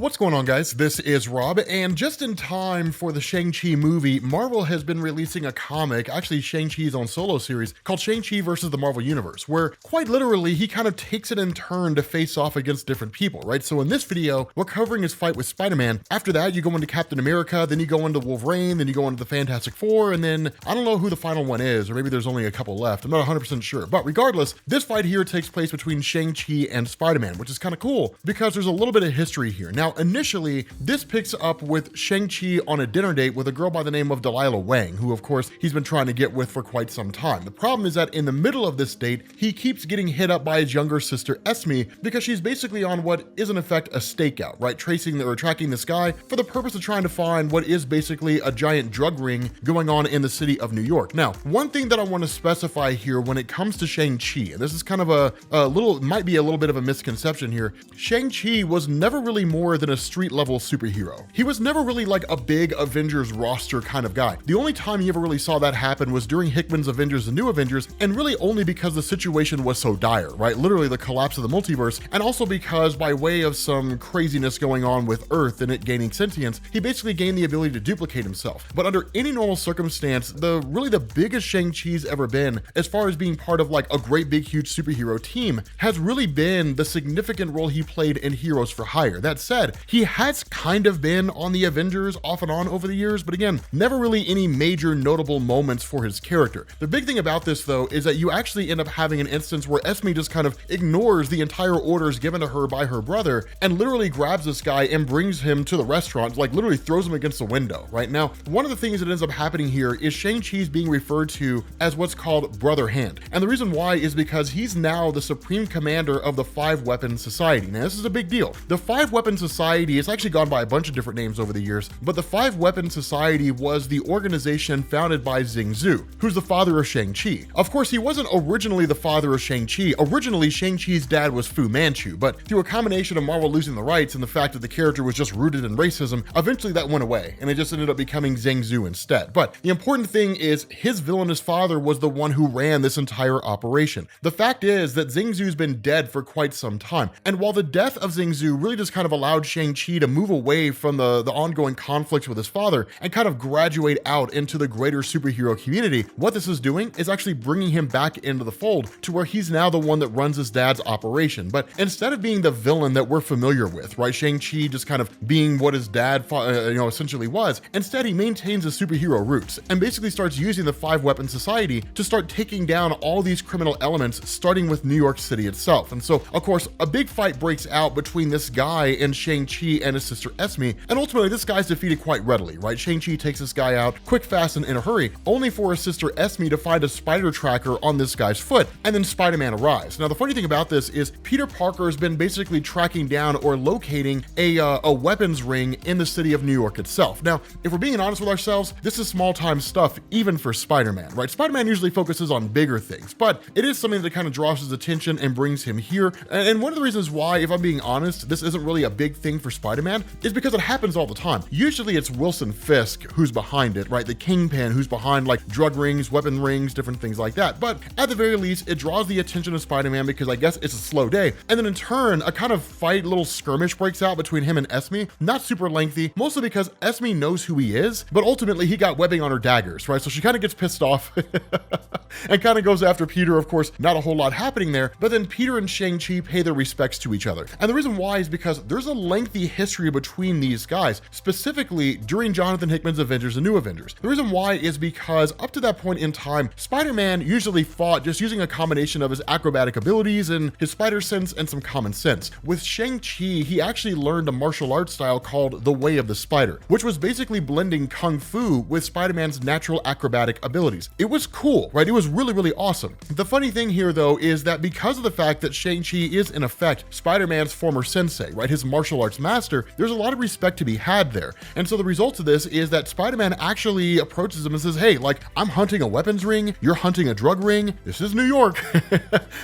What's going on, guys? This is Rob, and just in time for the Shang-Chi movie, Marvel has been releasing a comic, actually Shang-Chi's own solo series, called Shang-Chi versus the Marvel Universe, where quite literally he kind of takes it in turn to face off against different people, right? So in this video, we're covering his fight with Spider-Man. After that, you go into Captain America, then you go into Wolverine, then you go into the Fantastic Four, and then I don't know who the final one is, or maybe there's only a couple left. I'm not 100% sure. But regardless, this fight here takes place between Shang-Chi and Spider-Man, which is kind of cool because there's a little bit of history here. Now, initially, this picks up with Shang-Chi on a dinner date with a girl by the name of Delilah Wang, who of course he's been trying to get with for quite some time. The problem is that in the middle of this date, he keeps getting hit up by his younger sister Esme because she's basically on what is in effect a stakeout, right? Tracking this guy for the purpose of trying to find what is basically a giant drug ring going on in the city of New York. Now, one thing that I want to specify here when it comes to Shang-Chi, and this is kind of might be a little bit of a misconception here, Shang-Chi was never really more than a street level superhero. He was never really like a big Avengers roster kind of guy. The only time you ever really saw that happen was during Hickman's Avengers and New Avengers, and really only because the situation was so dire, right? Literally the collapse of the multiverse, and also because by way of some craziness going on with Earth and it gaining sentience, he basically gained the ability to duplicate himself. But under any normal circumstance, really the biggest Shang-Chi's ever been, as far as being part of like a great big huge superhero team, has really been the significant role he played in Heroes for Hire. That said, he has kind of been on the Avengers off and on over the years, but again, never really any major notable moments for his character. The big thing about this though is that you actually end up having an instance where Esme just kind of ignores the entire orders given to her by her brother and literally grabs this guy and brings him to the restaurant, like literally throws him against the window, right? Now, one of the things that ends up happening here is Shang-Chi's being referred to as what's called Brother Hand. And the reason why is because he's now the supreme commander of the Five Weapons Society. Now, this is a big deal. The Five Weapons Society, it's actually gone by a bunch of different names over the years, but the Five Weapons Society was the organization founded by Zheng, who's the father of Shang-Chi. Of course, he wasn't originally the father of Shang-Chi. Originally, Shang-Chi's dad was Fu Manchu, but through a combination of Marvel losing the rights and the fact that the character was just rooted in racism, eventually that went away, and it just ended up becoming Zheng instead. But the important thing is his villainous father was the one who ran this entire operation. The fact is that Zheng's been dead for quite some time, and while the death of Zheng really just kind of allowed Shang-Chi to move away from the ongoing conflicts with his father and kind of graduate out into the greater superhero community, what this is doing is actually bringing him back into the fold to where he's now the one that runs his dad's operation. But instead of being the villain that we're familiar with, right, Shang-Chi just kind of being what his dad essentially was, instead he maintains his superhero roots and basically starts using the Five Weapons Society to start taking down all these criminal elements, starting with New York City itself. And so, of course, a big fight breaks out between this guy and Shang-Chi and his sister Esme, and ultimately this guy's defeated quite readily, right? Shang-Chi takes this guy out quick, fast, and in a hurry, only for his sister Esme to find a spider tracker on this guy's foot, and then Spider-Man arrives. Now, the funny thing about this is Peter Parker has been basically tracking down or locating a weapons ring in the city of New York itself. Now, if we're being honest with ourselves, this is small-time stuff even for Spider-Man, right? Spider-Man usually focuses on bigger things, but it is something that kind of draws his attention and brings him here. And one of the reasons why, if I'm being honest, this isn't really a big thing for Spider-Man is because it happens all the time. Usually it's Wilson Fisk who's behind it, right? The Kingpin who's behind like drug rings, weapon rings, different things like that. But at the very least, it draws the attention of Spider-Man because I guess it's a slow day. And then in turn, a kind of little skirmish breaks out between him and Esme, not super lengthy, mostly because Esme knows who he is, but ultimately he got webbing on her daggers, right? So she kind of gets pissed off and kind of goes after Peter. Of course, not a whole lot happening there, but then Peter and Shang-Chi pay their respects to each other. And the reason why is because there's a lengthy history between these guys, specifically during Jonathan Hickman's Avengers and New Avengers. The reason why is because up to that point in time, Spider-Man usually fought just using a combination of his acrobatic abilities and his spider sense and some common sense. With Shang-Chi, he actually learned a martial arts style called the Way of the Spider, which was basically blending Kung Fu with Spider-Man's natural acrobatic abilities. It was cool, right? It was really, really awesome. The funny thing here though is that because of the fact that Shang-Chi is in effect Spider-Man's former sensei, right? His martial arts master, there's a lot of respect to be had there. And so the result of this is that Spider-Man actually approaches him and says, hey, like, I'm hunting a weapons ring, you're hunting a drug ring, this is New York.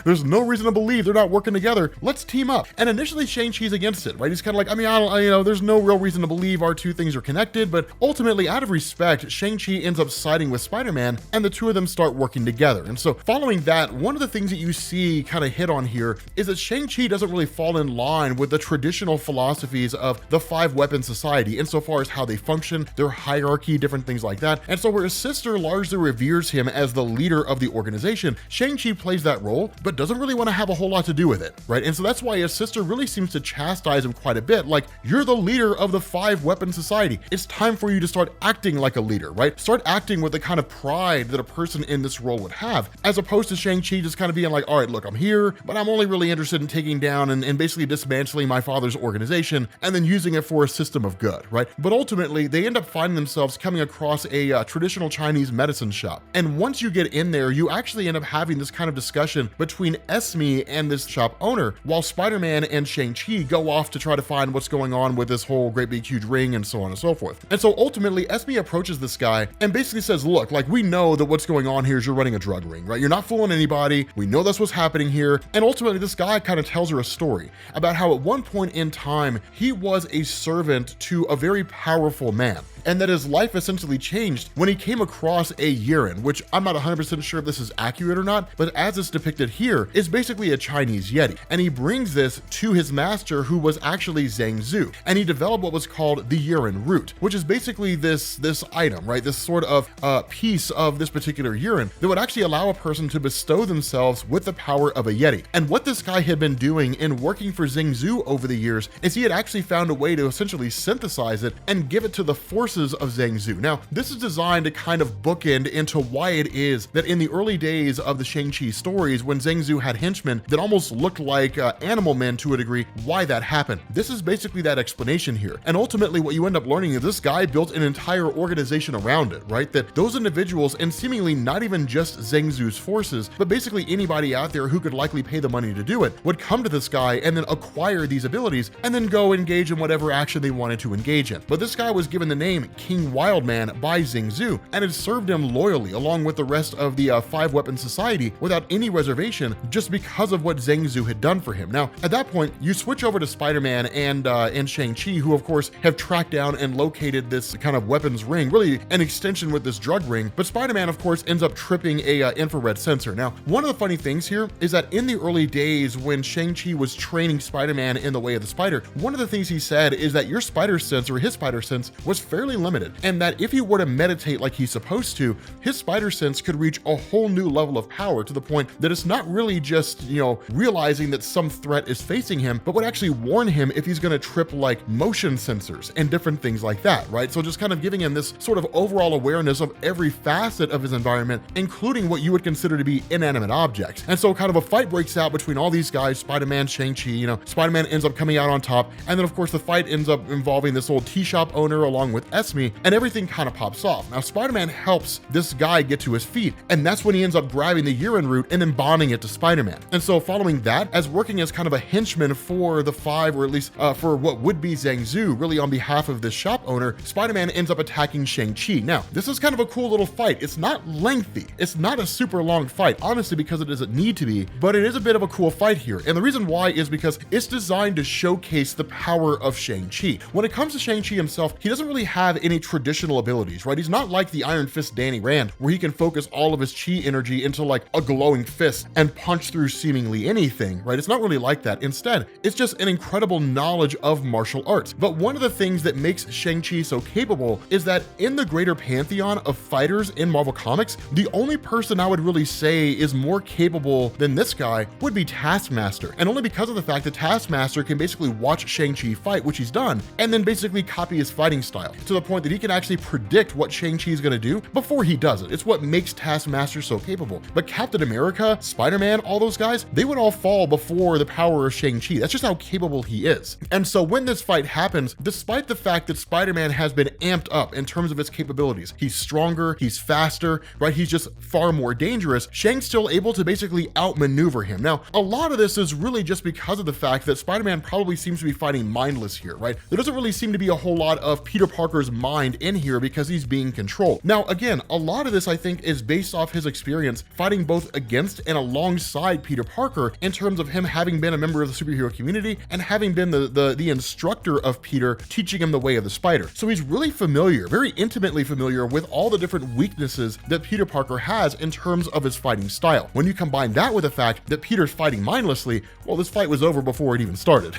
There's no reason to believe they're not working together. Let's team up. And initially Shang-Chi's against it, right? He's kind of like, there's no real reason to believe our two things are connected, but ultimately out of respect, Shang-Chi ends up siding with Spider-Man and the two of them start working together. And so following that, one of the things that you see kind of hit on here is that Shang-Chi doesn't really fall in line with the traditional philosophy philosophies of the 5-weapon society insofar as how they function, their hierarchy, different things like that. And so where his sister largely reveres him as the leader of the organization, Shang-Chi plays that role, but doesn't really want to have a whole lot to do with it, right? And so that's why his sister really seems to chastise him quite a bit, like, you're the leader of the 5-weapon society. It's time for you to start acting like a leader, right? Start acting with the kind of pride that a person in this role would have, as opposed to Shang-Chi just kind of being like, all right, look, I'm here, but I'm only really interested in taking down and basically dismantling my father's organization and then using it for a system of good, right? But ultimately, they end up finding themselves coming across a traditional Chinese medicine shop. And once you get in there, you actually end up having this kind of discussion between Esme and this shop owner, while Spider-Man and Shang-Chi go off to try to find what's going on with this whole great big huge ring and so on and so forth. And so ultimately, Esme approaches this guy and basically says, look, like, we know that what's going on here is you're running a drug ring, right? You're not fooling anybody. We know that's what's happening here. And ultimately, this guy kind of tells her a story about how at one point in time, he was a servant to a very powerful man, and that his life essentially changed when he came across a urine, which I'm not 100% sure if this is accurate or not, but as it's depicted here, is basically a Chinese Yeti. And he brings this to his master, who was actually Zheng, and he developed what was called the urine root, which is basically this item, right? This sort of piece of this particular urine that would actually allow a person to bestow themselves with the power of a Yeti. And what this guy had been doing in working for Zheng over the years is he had actually found a way to essentially synthesize it and give it to the forces of Zheng. Now, this is designed to kind of bookend into why it is that in the early days of the Shang-Chi stories, when Zheng had henchmen that almost looked like animal men to a degree, why that happened. This is basically that explanation here. And ultimately, what you end up learning is this guy built an entire organization around it, right? That those individuals, and seemingly not even just Zheng forces, but basically anybody out there who could likely pay the money to do it, would come to this guy and then acquire these abilities and then go engage in whatever action they wanted to engage in. But this guy was given the name King Wildman by Zheng and had served him loyally along with the rest of the 5-weapon society without any reservation, just because of what Zheng had done for him. Now, at that point, you switch over to Spider-Man and Shang-Chi, who of course have tracked down and located this kind of weapons ring, really an extension with this drug ring. But Spider-Man, of course, ends up tripping a infrared sensor. Now, one of the funny things here is that in the early days when Shang-Chi was training Spider-Man in the way of the spider, one of the things he said is that your spider sense, or his spider sense, was fairly limited, and that if he were to meditate like he's supposed to, his spider sense could reach a whole new level of power, to the point that it's not really just, realizing that some threat is facing him, but would actually warn him if he's going to trip like motion sensors and different things like that, right? So just kind of giving him this sort of overall awareness of every facet of his environment, including what you would consider to be inanimate objects. And so kind of a fight breaks out between all these guys, Spider-Man, Shang-Chi, Spider-Man ends up coming out on top, and then of course the fight ends up involving this old tea shop owner along with Esme, and everything kind of pops off. Now Spider-Man helps this guy get to his feet, and that's when he ends up grabbing the urine root and then bonding it to Spider-Man. And so following that, as working as kind of a henchman for the 5, or at least for what would be Zheng really on behalf of this shop owner, Spider-Man ends up attacking Shang-Chi. Now, this is kind of a cool little fight. It's not lengthy. It's not a super long fight, honestly, because it doesn't need to be, but it is a bit of a cool fight here. And the reason why is because it's designed to showcase the power of Shang-Chi. When it comes to Shang-Chi himself, he doesn't really have any traditional abilities, right? He's not like the Iron Fist Danny Rand, where he can focus all of his chi energy into like a glowing fist and punch through seemingly anything, right? It's not really like that. Instead, it's just an incredible knowledge of martial arts. But one of the things that makes Shang-Chi so capable is that in the greater pantheon of fighters in Marvel Comics, the only person I would really say is more capable than this guy would be Taskmaster. And only because of the fact that Taskmaster can basically watch Shang-Chi fight, which he's done, and then basically copy his fighting style, to the point that he can actually predict what Shang-Chi is going to do before he does it. It's what makes Taskmaster so capable. But Captain America, Spider-Man, all those guys, they would all fall before the power of Shang-Chi. That's just how capable he is. And so when this fight happens, despite the fact that Spider-Man has been amped up in terms of his capabilities, he's stronger, he's faster, right? He's just far more dangerous. Shang's still able to basically outmaneuver him. Now, a lot of this is really just because of the fact that Spider-Man probably seems to be fighting mindless here, right? There doesn't really seem to be a whole lot of Peter Parker's mind in here because he's being controlled. Now, again, a lot of this I think is based off his experience fighting both against and alongside Peter Parker, in terms of him having been a member of the superhero community and having been the instructor of Peter, teaching him the way of the spider. So he's really familiar, very intimately familiar with all the different weaknesses that Peter Parker has in terms of his fighting style. When you combine that with the fact that Peter's fighting mindlessly, well, this fight was over before it even started.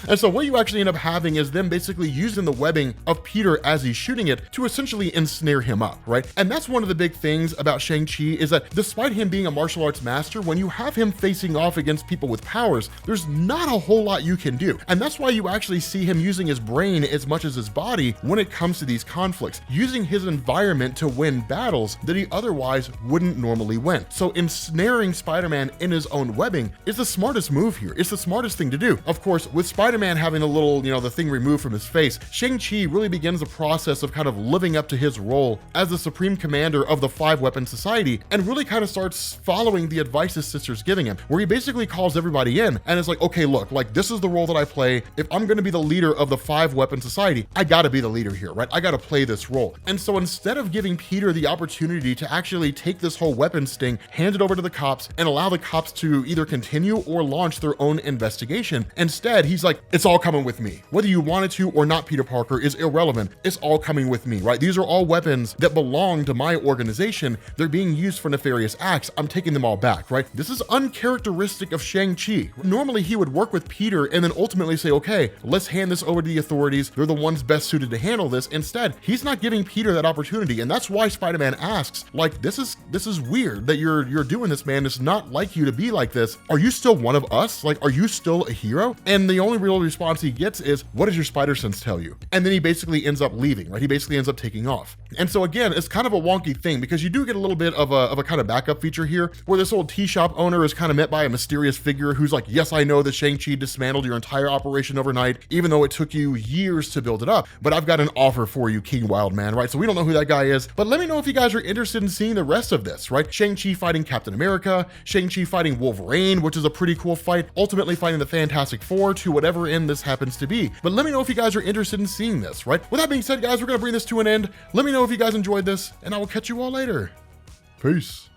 And so what you actually end up having is them basically using the webbing of Peter as he's shooting it to essentially ensnare him up, right? And that's one of the big things about Shang-Chi is that despite him being a martial arts master, when you have him facing off against people with powers, there's not a whole lot you can do. And that's why you actually see him using his brain as much as his body when it comes to these conflicts, using his environment to win battles that he otherwise wouldn't normally win. So ensnaring Spider-Man in his own webbing is the smartest move here. It's the smartest thing to do. Of course, with Spider-Man having a little, the thing removed from his face, Shang-Chi really begins the process of kind of living up to his role as the supreme commander of the Five Weapon Society and really kind of starts following the advice his sister's giving him, where he basically calls everybody in and is like, okay, look, like this is the role that I play. If I'm going to be the leader of the Five Weapon Society, I got to be the leader here, right? I got to play this role. And so instead of giving Peter the opportunity to actually take this whole weapon sting, hand it over to the cops and allow the cops to either continue or launch their own investigation, instead he's like, it's all coming with me. Whether you wanted to or not, Peter Parker, is irrelevant. It's all coming with me, right? These are all weapons that belong to my organization. They're being used for nefarious acts. I'm taking them all back, right? This is uncharacteristic of Shang-Chi. Normally he would work with Peter and then ultimately say, okay, let's hand this over to the authorities. They're the ones best suited to handle this. Instead, he's not giving Peter that opportunity. And that's why Spider-Man asks, like, this is weird that you're doing this, man. It's not like you to be like this. Are you still one of us? Like, are you still a hero? And the only real response he gets is, what does your spider sense tell you? And then he basically ends up leaving, right? He basically ends up taking off. And so again, it's kind of a wonky thing because you do get a little bit of a kind of backup feature here where this old tea shop owner is kind of met by a mysterious figure who's like, yes, I know that Shang-Chi dismantled your entire operation overnight, even though it took you years to build it up, but I've got an offer for you, King Wildman, right? So we don't know who that guy is, but let me know if you guys are interested in seeing the rest of this, right? Shang-Chi fighting Captain America, Shang-Chi fighting Wolverine, which is a pretty cool fight, ultimately fighting the Fantastic Four to whatever end this happens to be. But let me know if you guys are interested in seeing this, right? With that being said, guys, we're gonna bring this to an end. Let me know if you guys enjoyed this, and I will catch you all later. Peace.